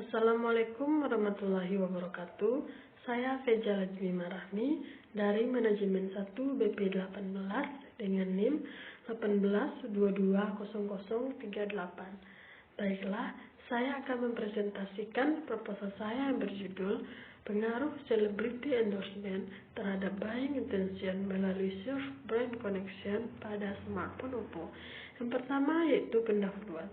Assalamualaikum warahmatullahi wabarakatuh. Saya Feja Lajmi Marahmi dari Manajemen 1 BP18 dengan NIM 18220038. Baiklah, saya akan mempresentasikan proposal saya yang berjudul Pengaruh Celebrity Endorsement terhadap Buying Intention melalui Self Brand Connection pada smartphone Oppo. Yang pertama yaitu pendahuluan.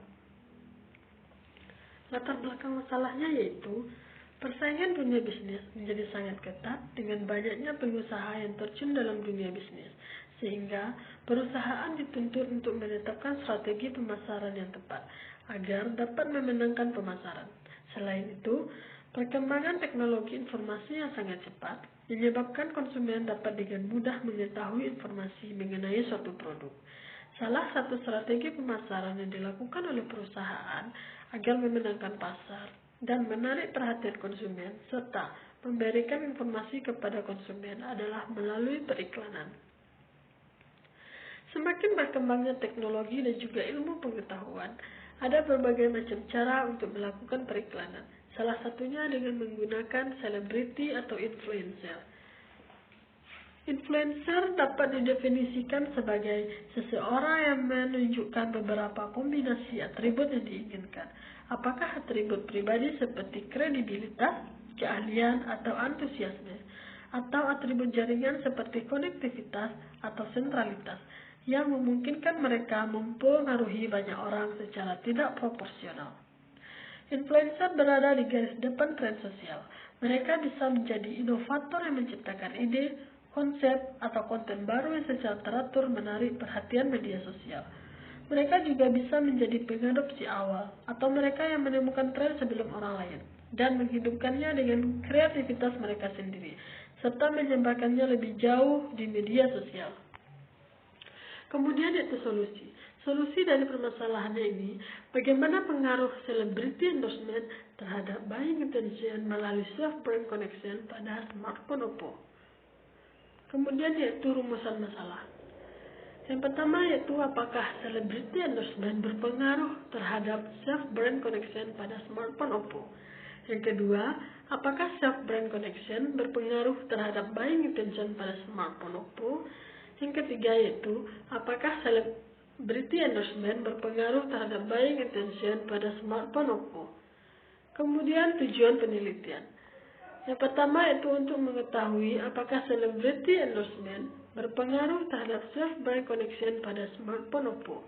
Latar belakang masalahnya yaitu persaingan dunia bisnis menjadi sangat ketat dengan banyaknya pengusaha yang terjun dalam dunia bisnis, sehingga perusahaan dituntut untuk menetapkan strategi pemasaran yang tepat agar dapat memenangkan pemasaran. Selain itu, perkembangan teknologi informasi yang sangat cepat menyebabkan konsumen dapat dengan mudah mengetahui informasi mengenai suatu produk. Salah satu strategi pemasaran yang dilakukan oleh perusahaan agar memenangkan pasar dan menarik perhatian konsumen serta memberikan informasi kepada konsumen adalah melalui periklanan. Semakin berkembangnya teknologi dan juga ilmu pengetahuan, ada berbagai macam cara untuk melakukan periklanan. Salah satunya dengan menggunakan selebriti atau influencer. Influencer dapat didefinisikan sebagai seseorang yang menunjukkan beberapa kombinasi atribut yang diinginkan. Apakah atribut pribadi seperti kredibilitas, keahlian, atau antusiasme, atau atribut jaringan seperti konektivitas atau sentralitas, yang memungkinkan mereka mempengaruhi banyak orang secara tidak proporsional. Influencer berada di garis depan tren sosial. Mereka bisa menjadi inovator yang menciptakan ide, konsep, atau konten baru yang secara teratur menarik perhatian media sosial. Mereka juga bisa menjadi pengadopsi awal, atau mereka yang menemukan tren sebelum orang lain, dan menghidupkannya dengan kreativitas mereka sendiri, serta menyebarkannya lebih jauh di media sosial. Kemudian yaitu solusi. Solusi dari permasalahannya ini, bagaimana pengaruh celebrity endorsement terhadap buying intention melalui self-brand connection pada smartphone Oppo. Kemudian yaitu rumusan masalah. Yang pertama yaitu apakah celebrity endorsement berpengaruh terhadap self-brand connection pada smartphone Oppo. Yang kedua, apakah self-brand connection berpengaruh terhadap buying intention pada smartphone Oppo. Yang ketiga yaitu apakah celebrity endorsement berpengaruh terhadap buying intention pada smartphone Oppo. Kemudian tujuan penelitian. Yang pertama yaitu untuk mengetahui apakah celebrity endorsement berpengaruh terhadap self-brand connection pada smartphone Oppo.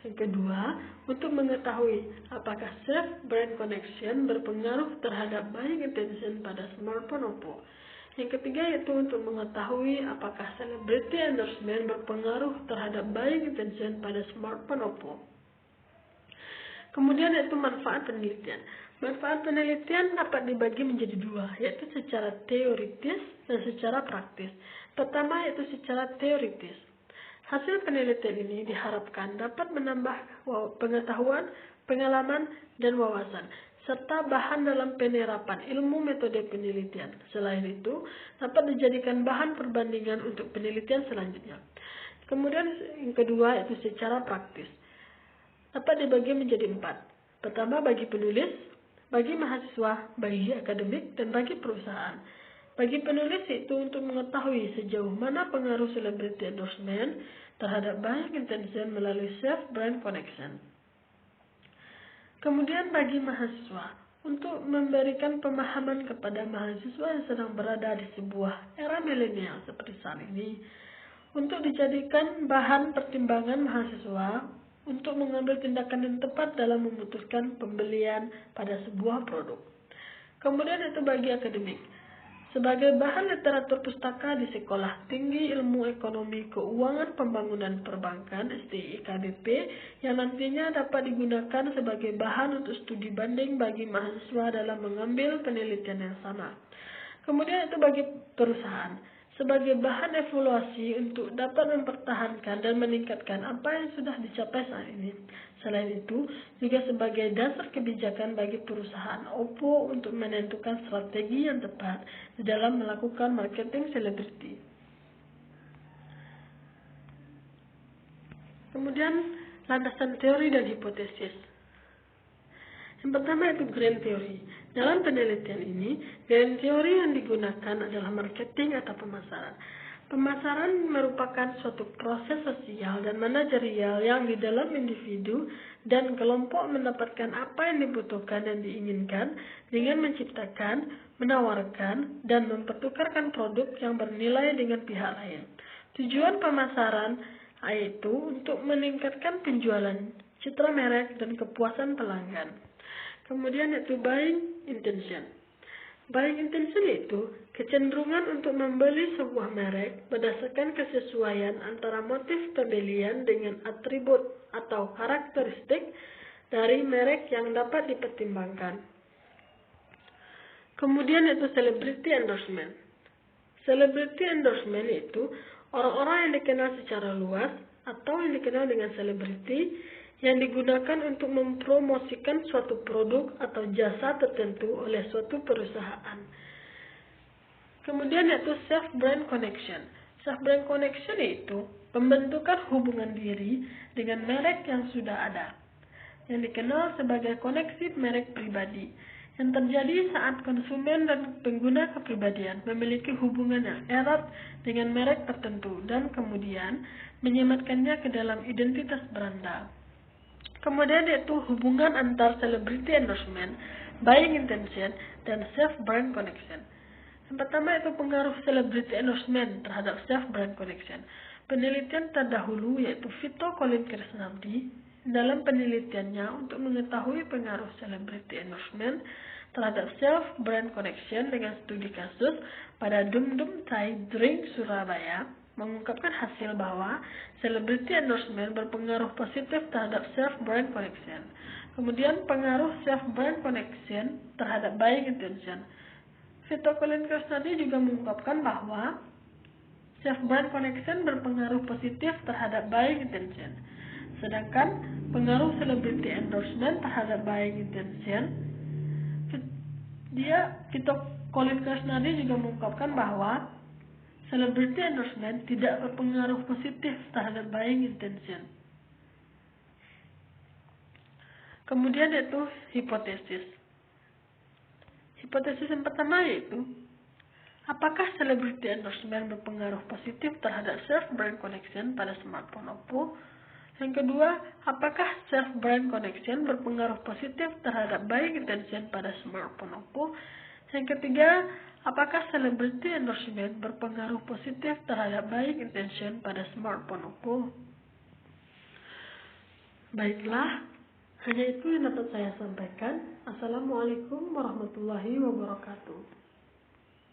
Yang kedua, untuk mengetahui apakah self-brand connection berpengaruh terhadap buying intention pada smartphone Oppo. Yang ketiga yaitu untuk mengetahui apakah celebrity endorsement berpengaruh terhadap buying intention pada smartphone Oppo. Kemudian yaitu manfaat penelitian. Manfaat penelitian dapat dibagi menjadi dua, yaitu secara teoritis dan secara praktis. Pertama yaitu secara teoritis. Hasil penelitian ini diharapkan dapat menambah pengetahuan, pengalaman, dan wawasan, serta bahan dalam penerapan ilmu metode penelitian. Selain itu, dapat dijadikan bahan perbandingan untuk penelitian selanjutnya. Kemudian yang kedua yaitu secara praktis. Dapat dibagi menjadi 4. Pertama bagi penulis, bagi mahasiswa, bagi akademik, dan bagi perusahaan. Bagi penulis itu untuk mengetahui sejauh mana pengaruh celebrity endorsement terhadap buying intention melalui self-brand connection. Kemudian bagi mahasiswa, untuk memberikan pemahaman kepada mahasiswa yang sedang berada di sebuah era milenial seperti saat ini, untuk dijadikan bahan pertimbangan mahasiswa untuk mengambil tindakan yang tepat dalam memutuskan pembelian pada sebuah produk. Kemudian itu bagi akademik, sebagai bahan literatur pustaka di Sekolah Tinggi Ilmu Ekonomi Keuangan Pembangunan Perbankan (STI KBP) yang nantinya dapat digunakan sebagai bahan untuk studi banding bagi mahasiswa dalam mengambil penelitian yang sama. Kemudian itu bagi perusahaan, sebagai bahan evaluasi untuk dapat mempertahankan dan meningkatkan apa yang sudah dicapai saat ini. Selain itu, juga sebagai dasar kebijakan bagi perusahaan Oppo untuk menentukan strategi yang tepat di dalam melakukan marketing selebriti. Kemudian, landasan teori dan hipotesis. Yang pertama itu grand theory. Dalam penelitian ini, gaya teori yang digunakan adalah marketing atau pemasaran. Pemasaran merupakan suatu proses sosial dan manajerial yang di dalam individu dan kelompok mendapatkan apa yang dibutuhkan dan diinginkan dengan menciptakan, menawarkan, dan mempertukarkan produk yang bernilai dengan pihak lain. Tujuan pemasaran yaitu untuk meningkatkan penjualan, citra merek, dan kepuasan pelanggan. Kemudian yaitu buying intention. Buying intention itu kecenderungan untuk membeli sebuah merek berdasarkan kesesuaian antara motif pembelian dengan atribut atau karakteristik dari merek yang dapat dipertimbangkan. Kemudian yaitu celebrity endorsement. Celebrity endorsement itu orang-orang yang dikenal secara luas atau yang dikenal dengan selebriti yang digunakan untuk mempromosikan suatu produk atau jasa tertentu oleh suatu perusahaan. Kemudian yaitu self-brand connection. Self-brand connection itu pembentukan hubungan diri dengan merek yang sudah ada, yang dikenal sebagai koneksi merek pribadi, yang terjadi saat konsumen dan pengguna kepribadian memiliki hubungan yang erat dengan merek tertentu dan kemudian menyematkannya ke dalam identitas beranda. Kemudian yaitu hubungan antar celebrity endorsement, buying intention, dan self-brand connection. Yang pertama itu pengaruh celebrity endorsement terhadap self-brand connection. Penelitian terdahulu yaitu Vito Colin Krishnamurti dalam penelitiannya untuk mengetahui pengaruh celebrity endorsement terhadap self-brand connection dengan studi kasus pada Dum Dum Thai Drink Surabaya mengungkapkan hasil bahwa celebrity endorsement berpengaruh positif terhadap self-brand connection. Kemudian pengaruh self-brand connection terhadap buying intention. Vito Colin Krishnamurti juga mengungkapkan bahwa self-brand connection berpengaruh positif terhadap buying intention. Sedangkan pengaruh celebrity endorsement terhadap buying intention, Vito Colin Krishnamurti juga mengungkapkan bahwa celebrity endorsement tidak berpengaruh positif terhadap buying intention. Kemudian yaitu hipotesis. Hipotesis yang pertama yaitu, apakah celebrity endorsement berpengaruh positif terhadap self-brand connection pada smartphone Oppo? Yang kedua, apakah self-brand connection berpengaruh positif terhadap buying intention pada smartphone Oppo? Yang ketiga, apakah celebrity endorsement berpengaruh positif terhadap buying intention pada smartphone Oppo? Baiklah, hanya itu yang dapat saya sampaikan. Assalamualaikum warahmatullahi wabarakatuh.